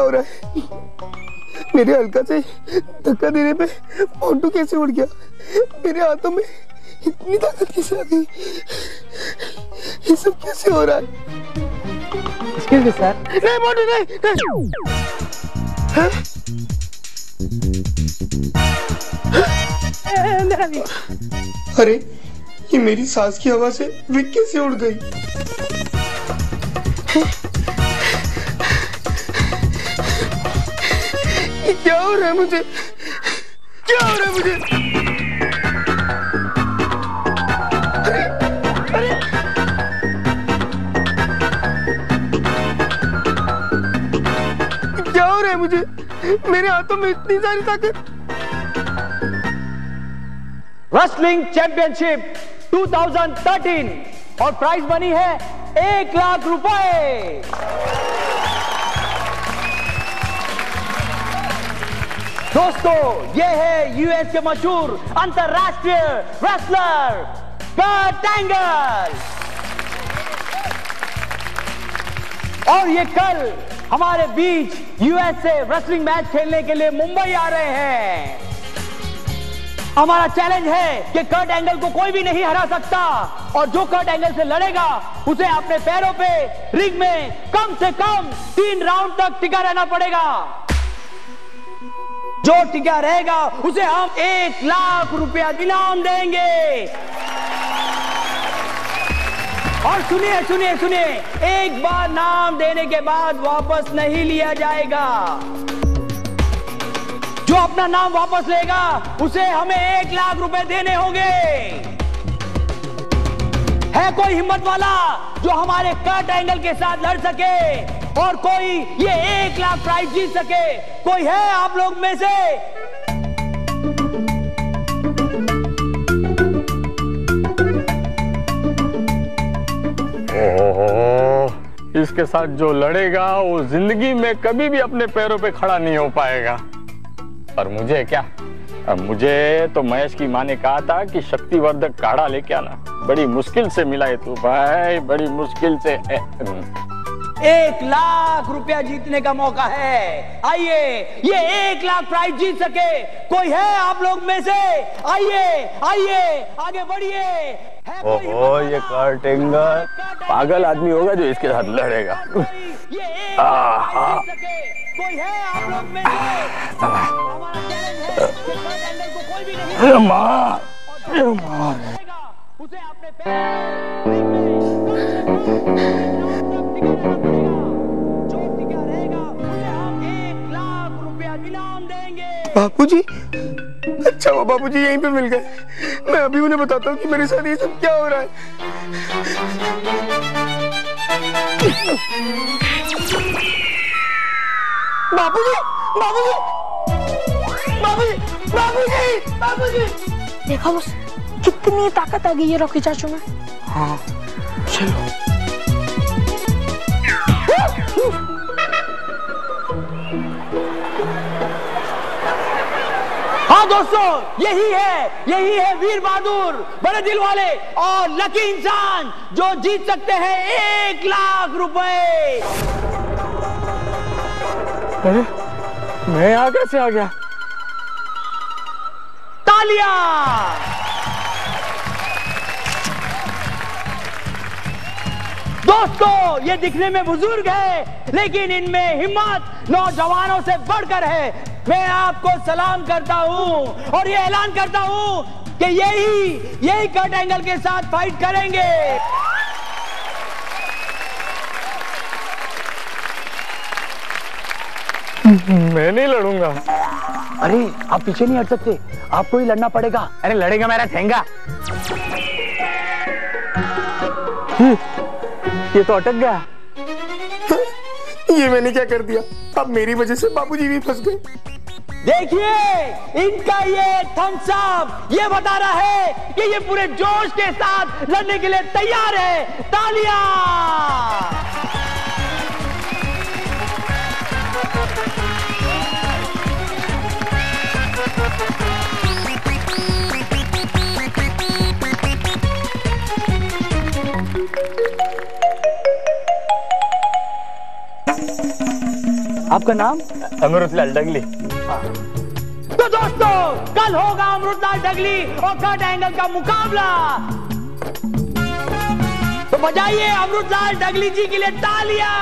हो रहा है? मेरे हल्का से धक्का देने पे मोंटू कैसे उड़ गया? मेरे हाथों में इतनी ताकत कैसे आ गई? ये सब कैसे हो रहा है? Excuse me sir. नहीं मोंटू नहीं। मेरा भी। अरे ये मेरी सांस की हवा से विक कैसे उड़ गई? ये क्या हो रहा है मुझे? क्या हो रहा है मुझे? अरे अरे क्या हो रहा है मुझे? मेरे हाथों में इतनी सारी ताकत। रेसलिंग चैंपियनशिप 2013 और प्राइज मनी है 1 लाख रुपए। दोस्तों, ये है यूएस के मशहूर अंतरराष्ट्रीय रेसलर कर्ट एंगल और ये कल हमारे बीच यूएस से रेसलिंग मैच खेलने के लिए मुंबई आ रहे हैं। हमारा चैलेंज है कि कर्ट एंगल को कोई भी नहीं हरा सकता और जो कर्ट एंगल से लड़ेगा उसे अपने पैरों पे रिंग में कम से कम 3 राउंड तक टिका रहना पड़ेगा। जो टिका रहेगा उसे हम 1 लाख रुपया इनाम देंगे। और सुनिए सुनिए सुनिए, एक बार नाम देने के बाद वापस नहीं लिया जाएगा। जो अपना नाम वापस लेगा उसे हमें 1 लाख रुपए देने होंगे। है कोई हिम्मत वाला जो हमारे कर्ट एंगल के साथ लड़ सके और कोई ये 1 लाख प्राइज जीत सके? कोई है आप लोग में से? ओहो, इसके साथ जो लड़ेगा वो जिंदगी में कभी भी अपने पैरों पे खड़ा नहीं हो पाएगा। पर मुझे क्या, मुझे तो महेश की माँ ने कहा था कि शक्तिवर्धक काढ़ा लेके आना। बड़ी मुश्किल से मिला है तू भाई, बड़ी मुश्किल से। 1 लाख रुपया जीतने का मौका है। आइए, ये 1 लाख प्राइज जीत सके कोई है आप लोग में से? आइए आइए, आगे बढ़िए। ओहो, ये कर्ट एंगल पागल आदमी होगा जो इसके साथ लड़ेगा। ये 1 लाख जीत सके कोई है आप लोग में से? हमारा चैलेंज है कि कर्ट एंगल को कोई भी नहीं उसे अपने पैर बापूजी, अच्छा वो बापूजी यहीं पे मिल गए। मैं अभी उन्हें बताता हूँ कि मेरे साथ ये सब क्या हो रहा है। बापूजी, बापूजी, बापूजी, बापूजी, बापूजी। देखा बस कितनी ताकत आ गई है रॉकी चाचू में। हाँ चलो। हाँ दोस्तों, यही है वीर बहादुर, बड़े दिल वाले और लकी इंसान जो जीत सकते हैं 1 लाख रुपए। अरे मैं यहाँ कैसे आ गया? तालियां। दोस्तों, ये दिखने में बुजुर्ग है लेकिन इनमें हिम्मत नौजवानों से बढ़कर है। मैं आपको सलाम करता हूं और ये ऐलान करता हूं कि यही कर्ट एंगल के साथ फाइट करेंगे। मैं नहीं लड़ूंगा। अरे आप पीछे नहीं हट सकते, आपको ही लड़ना पड़ेगा। अरे लड़ेगा मेरा ठेंगा। ये तो अटक गया। ये मैंने क्या कर दिया? अब मेरी वजह से बापूजी भी फंस गए। देखिए, इनका ये थम्स अप ये बता रहा है कि ये पूरे जोश के साथ लड़ने के लिए तैयार है। तालियां। आपका नाम? अमृतलाल डगली। तो दोस्तों कल होगा अमृतलाल डगली और कर्ट एंगल का मुकाबला। तो बजाइए अमृतलाल डगली जी के लिए तालियां।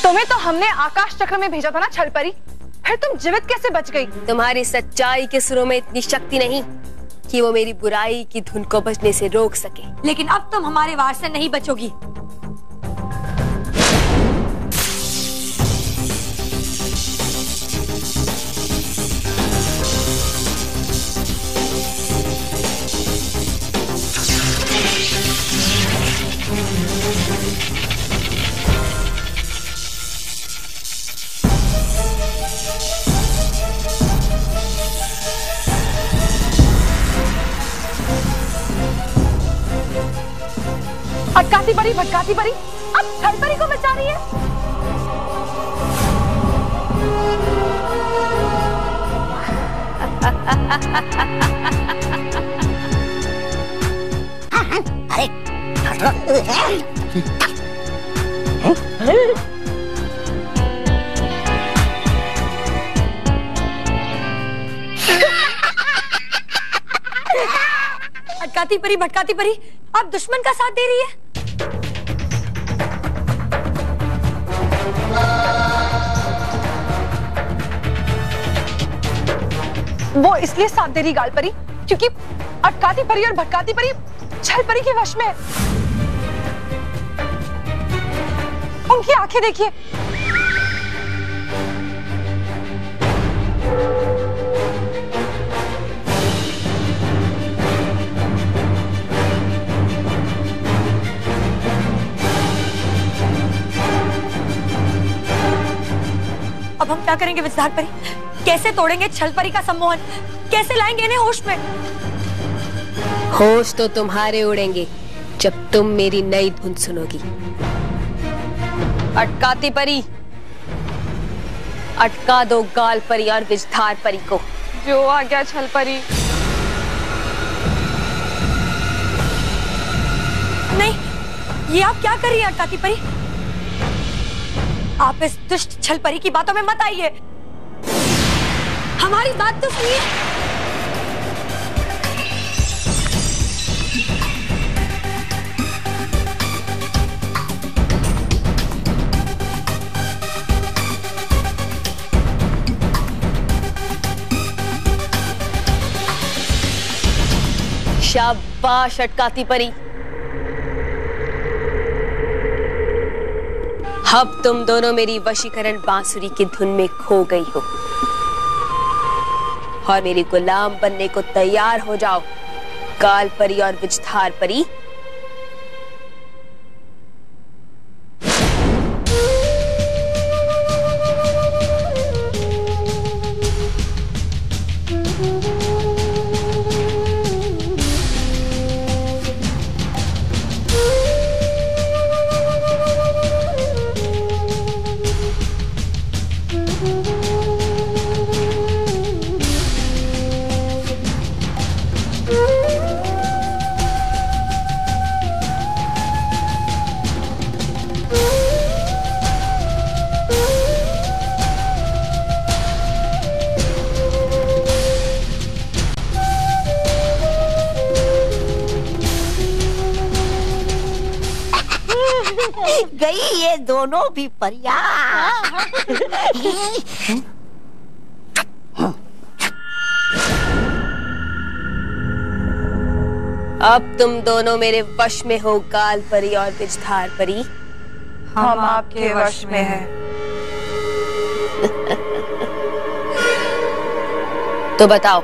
तुम्हें तो हमने आकाश चक्र में भेजा था ना छलपरी, फिर तुम जीवित कैसे बच गई? तुम्हारी सच्चाई के सुरों में इतनी शक्ति नहीं कि वो मेरी बुराई की धुन को बजने से रोक सके। लेकिन अब तुम हमारे वार से नहीं बचोगी। अटकाती परी भटकाती परी अब छलपरी को बचा रही है। अटकाती परी भटकाती परी अब दुश्मन का साथ दे रही है। वो इसलिए साथ दे रही गाल परी क्योंकि अटकाती परी और भटकाती परी छल परी के वश में है। उनकी आंखें देखिए। अब हम क्या करेंगे विजधार परी? कैसे तोड़ेंगे छल परी का सम्मोहन? कैसे लाएंगे इन्हें होश में? होश तो तुम्हारे उड़ेंगे जब तुम मेरी नई धुन सुनोगी। अटकाती परी, अटका दो गाल परी और विजधार परी को। जो आ गया छल परी। नहीं, ये आप क्या कर रही हैं अटकाती परी? आप इस दुष्ट छल परी की बातों में मत आइए। हमारी बात तो सुनिए। शाबाश अटकाती परी, अब तुम दोनों मेरी वशीकरण बांसुरी की धुन में खो गई हो और मेरी गुलाम बनने को तैयार हो जाओ गाल परी और विजधार परी। गई ये दोनों भी परियां। अब तुम दोनों मेरे वश में हो गाल परी और विजधार परी। हम आपके वश में हैं। तो बताओ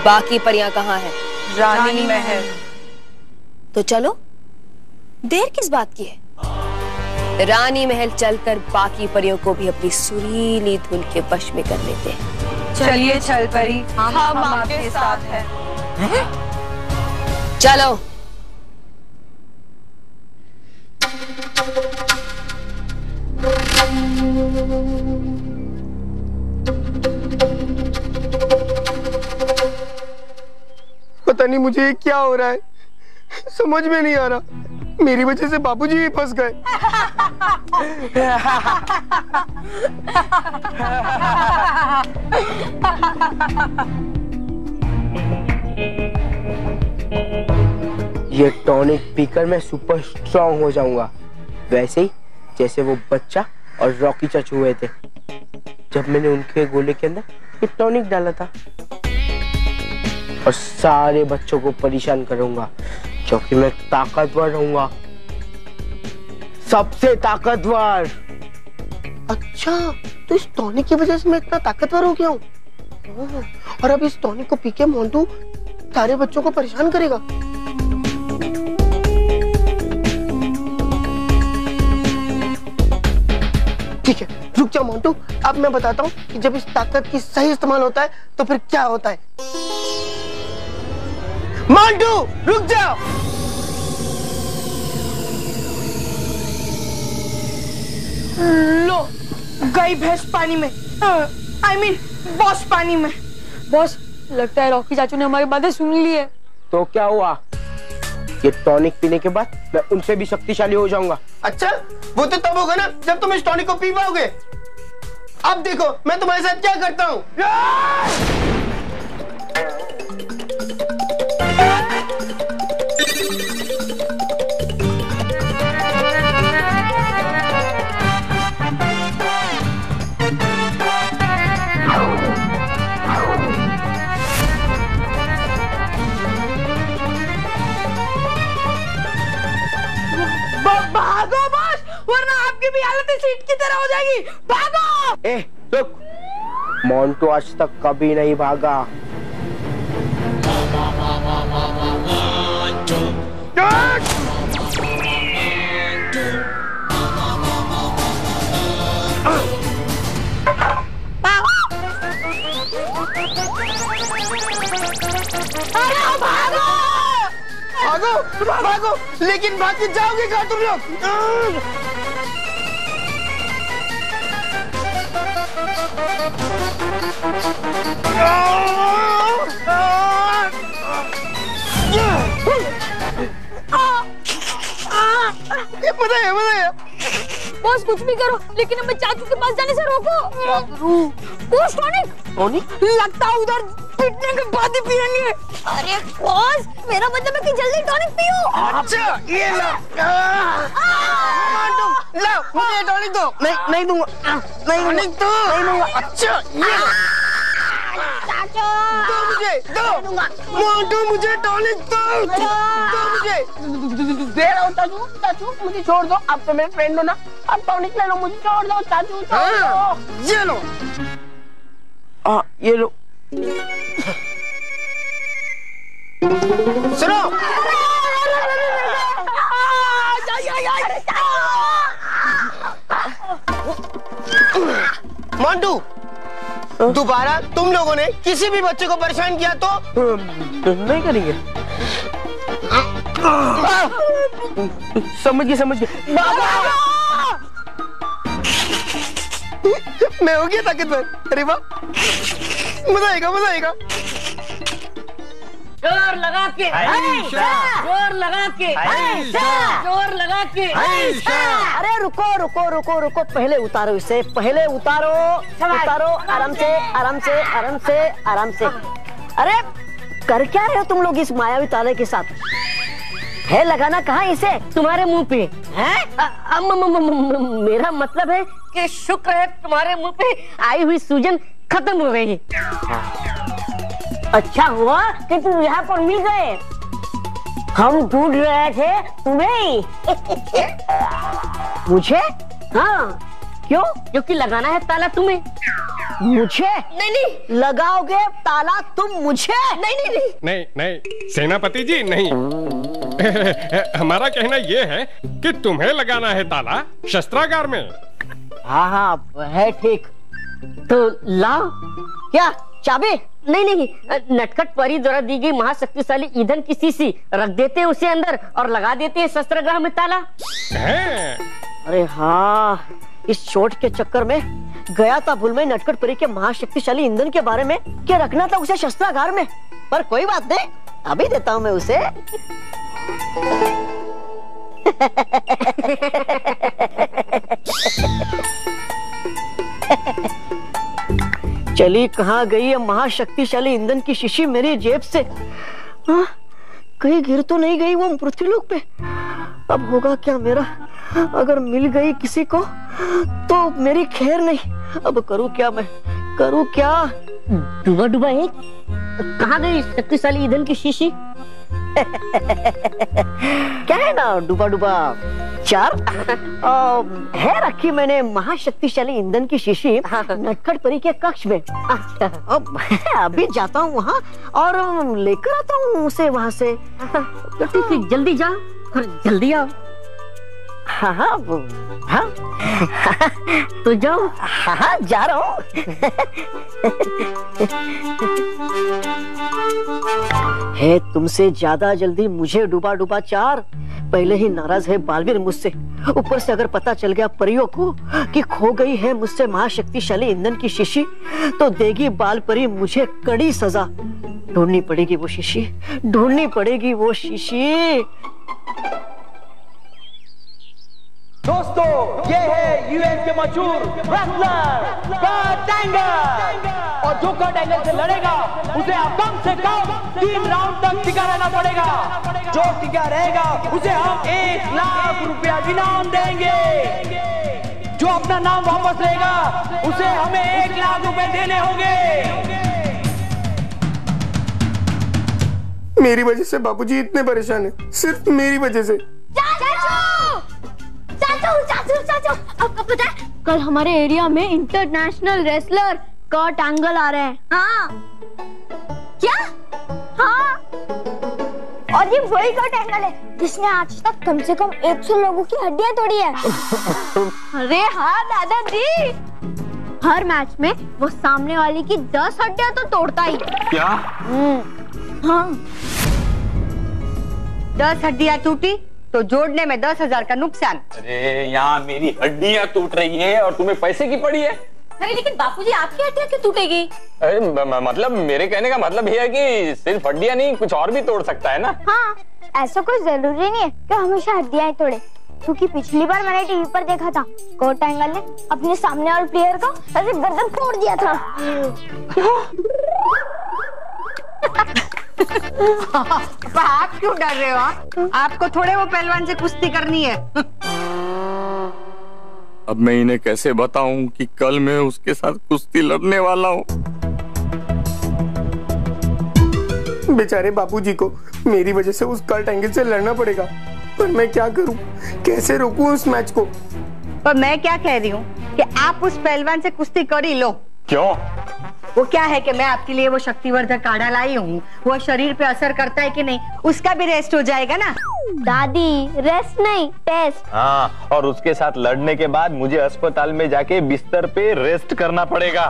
बाकी परियां कहाँ हैं? रानी महल। तो चलो, देर किस बात की है? रानी महल चलकर बाकी परियों को भी अपनी सुरीली धुन के वश में कर लेते हैं। चलिए छल परी, हम आपके साथ हैं। चलो। पता नहीं मुझे क्या हो रहा है। समझ में नहीं आ रहा, मेरी वजह से बाबूजी भी फंस गए। ये टॉनिक पीकर मैं सुपर स्ट्रॉन्ग हो जाऊंगा, वैसे ही जैसे वो बच्चा और रॉकी चाचू हुए थे जब मैंने उनके गोले के अंदर ये टॉनिक डाला था। और सारे बच्चों को परेशान करूंगा क्योंकि मैं ताकतवर रहूंगा, सबसे ताकतवर। अच्छा, तो इस टॉनिक की वजह से मैं इतना ताकतवर हो गया हूँ। और अब इस टॉनिक को पी के मोंटू सारे बच्चों को परेशान करेगा। ठीक है, रुक जाओ मोंटू, अब मैं बताता हूँ कि जब इस ताकत की सही इस्तेमाल होता है तो फिर क्या होता है। मोंटू रुक जाओ। लो गई भैंस पानी में, I mean, बॉस पानी में। बॉस, लगता है रॉकी चाचू ने हमारी बातें सुन ली है। तो क्या हुआ, ये टॉनिक पीने के बाद मैं उनसे भी शक्तिशाली हो जाऊंगा। अच्छा, वो तो तब होगा ना जब तुम इस टॉनिक को पी पाओगे। अब देखो मैं तुम्हारे साथ क्या करता हूँ। भागो बॉस, वरना आपकी भी हालत इस ईंट की तरह हो जाएगी। भागो। ए रुक, मोंटू आज तक कभी नहीं भागा। भागो भागो, लेकिन भाग के जाओगे कहाँ तुम लोग? मजा आया। बॉस कुछ भी करो, लेकिन हमें चाचू के पास जाने से रोको। टॉनिक लगता है उधर पीटने के बाद ही पिएंगे। अरे बॉस, मेरा मतलब है कि जल्दी टॉनिक पियो। अच्छा, ये लो। लो, मुझे टॉनिक दो। नहीं दूंगा, टॉनिक दो। नहीं दूंगा। अच्छा, ये दो मुझे, दो। मोंटू मुझे टॉनिक दो, दो मुझे। दे रहा हूँ चाचू, चाचू मुझे छोड़ दो, आप तो मेरे फ्रेंड हो ना, आप टॉनिक ले लो, मुझे छोड़ दो चाचू, छोड़ दो। ये लो। ये लो। सुनो, मोंटू, दोबारा तुम लोगों ने किसी भी बच्चे को परेशान किया तो नहीं करेंगे। समझ गए। मैं हो गया ताकतवर। अरे वाह, मजा आएगा। जोर लगा के, जोर लगा के, जोर लगा के। अरे रुको, पहले उतारो इसे, पहले उतारो, आराम से। अरे कर क्या रहे हो तुम लोग इस मायावी ताले के साथ? है लगाना कहाँ इसे? तुम्हारे मुंह पे है? मेरा मतलब है कि शुक्र है तुम्हारे मुंह पे आई हुई सूजन खत्म हो गई। अच्छा हुआ कि तुम यहाँ पर मिल गए, हम ढूंढ रहे थे तुम्हें। मुझे? हाँ, क्यों? क्योंकि लगाना है ताला तुम्हें। मुझे? नहीं, लगाओगे ताला तुम मुझे? नहीं, सेनापति जी नहीं। हमारा कहना ये है कि तुम्हें लगाना है ताला शस्त्रागार में। हाँ, है ठीक। तो लाओ। क्या चाबी? नहीं, नटखट परी द्वारा दी गई महाशक्तिशाली ईंधन की शीशी रख देते हैं उसे अंदर और लगा देते हैं शस्त्रागार में ताला। अरे हाँ, इस चोट के चक्कर में गया था भूल में नटखट परी के महाशक्तिशाली ईंधन के बारे में कि रखना था उसे शस्त्रागार में। पर कोई बात नहीं, अभी देता हूँ मैं उसे। चली कहाँ गई है महाशक्तिशाली ईंधन की शीशी मेरी जेब से? हाँ, कहीं गिर तो नहीं गई वो पृथ्वीलोक पे? अब होगा क्या मेरा? अगर मिल गई किसी को तो मेरी खैर नहीं। अब करूँ क्या मैं, करूँ क्या? डूबा डूबा एक, कहाँ गई शक्तिशाली ईंधन की शीशी? क्या है ना डूबा डूबा 4 है रखी मैंने महाशक्तिशाली ईंधन की शीशी नटखट परी के कक्ष में। अब अभी जाता हूँ वहाँ और लेकर आता हूँ उसे वहाँ से। तो ठीक है, जल्दी जाओ और जल्दी आओ। हाँ हाँ हाँ तो जाओ। हाँ हाँ जा रहा हूँ। है तुमसे ज्यादा जल्दी मुझे डूबा डूबा 4। पहले ही नाराज है बालवीर मुझसे, ऊपर से अगर पता चल गया परियों को कि खो गई है मुझसे महाशक्तिशाली ईंधन की शीशी तो देगी बाल परी मुझे कड़ी सजा। ढूंढनी पड़ेगी वो शीशी, ढूंढनी पड़ेगी वो शीशी। दोस्तों, ये है यूएस के मशहूर रेसलर कर्ट एंगल, और जो कर्ट एंगल से लड़ेगा उसे कम से कम 3 राउंड तक टिका रहना पड़ेगा। जो टिका रहेगा उसे हम 1 लाख रुपया इनाम देंगे। जो अपना नाम वापस लेगा उसे हमें 1 लाख रुपए देने होंगे। मेरी वजह से बाबूजी इतने परेशान है, सिर्फ मेरी वजह से। चाचू, आपको पता है कल हमारे एरिया में इंटरनेशनल रेसलर कर्ट एंगल आ रहे हैं। हाँ। क्या? हाँ। और ये वही कर्ट एंगल है जिसने आज तक कम से कम 100 लोगों की हड्डियां तोड़ी है। अरे हाँ दादाजी, हर मैच में वो सामने वाले की 10 हड्डियां तो तोड़ता ही। क्या? हाँ। 10 हड्डियां टूटी तो जोड़ने में 10,000 का नुकसान। अरे यहाँ मेरी हड्डियाँ टूट रही है और तुम्हें पैसे की पड़ी है। अरे लेकिन बापूजी आपकी हड्डियां क्यों टूटेगी? अरे मतलब मेरे कहने का मतलब ये है कि सिर्फ हड्डियाँ नहीं कुछ और भी तोड़ सकता है ना। हाँ, ऐसा कोई जरूरी नहीं है कि हमेशा हड्डियां ही तोड़े, क्योंकि पिछली बार मैंने टीवी पर देखा था कर्ट एंगल ने अपने सामने वाले प्लेयर को ऐसे गर्दन फोड़ दिया था। आप क्यों डर रहे हो? आपको थोड़े वो पहलवान से कुश्ती करनी है। अब मैं इन्हें कैसे बताऊं कि कल मैं उसके साथ कुश्ती लड़ने वाला हूँ। बेचारे बाबूजी को मेरी वजह से उस कर्ट एंगल से लड़ना पड़ेगा, पर मैं क्या करूं, कैसे रोकूं उस मैच को? पर मैं क्या कह रही हूँ कि आप उस पहलवान से कुश्ती कर ही लो। क्यों? वो क्या है कि मैं आपके लिए वो शक्तिवर्धक काढ़ा लाई हूँ, वो शरीर पे असर करता है कि नहीं उसका भी रेस्ट हो जाएगा ना। दादी, रेस्ट नहीं टेस्ट। हाँ, और उसके साथ लड़ने के बाद मुझे अस्पताल में जाके बिस्तर पे रेस्ट करना पड़ेगा।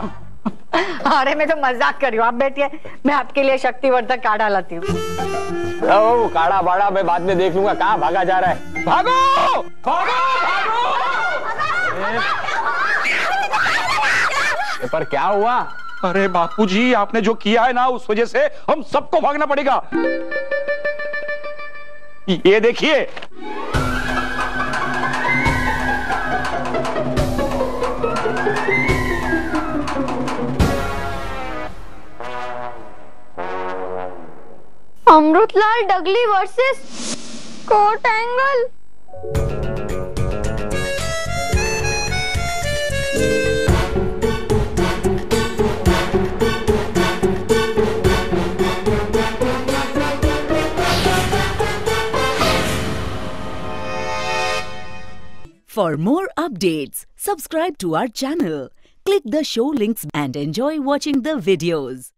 अरे मैं तो मजाक कर रही हूँ, आप बैठिए, मैं आपके लिए शक्तिवर्धक काढ़ा लाती हूँ। ओ, काढ़ा बाड़ा मैं बाद में देख लूंगा। कहाँ भागा जा रहा है? भागो! भागो! पर क्या हुआ? अरे बापूजी, आपने जो किया है ना उस वजह से हम सबको भागना पड़ेगा। ये देखिए। Amritlal Dagli versus Kurt Angle. For more updates, subscribe to our channel, click the show links and enjoy watching the videos.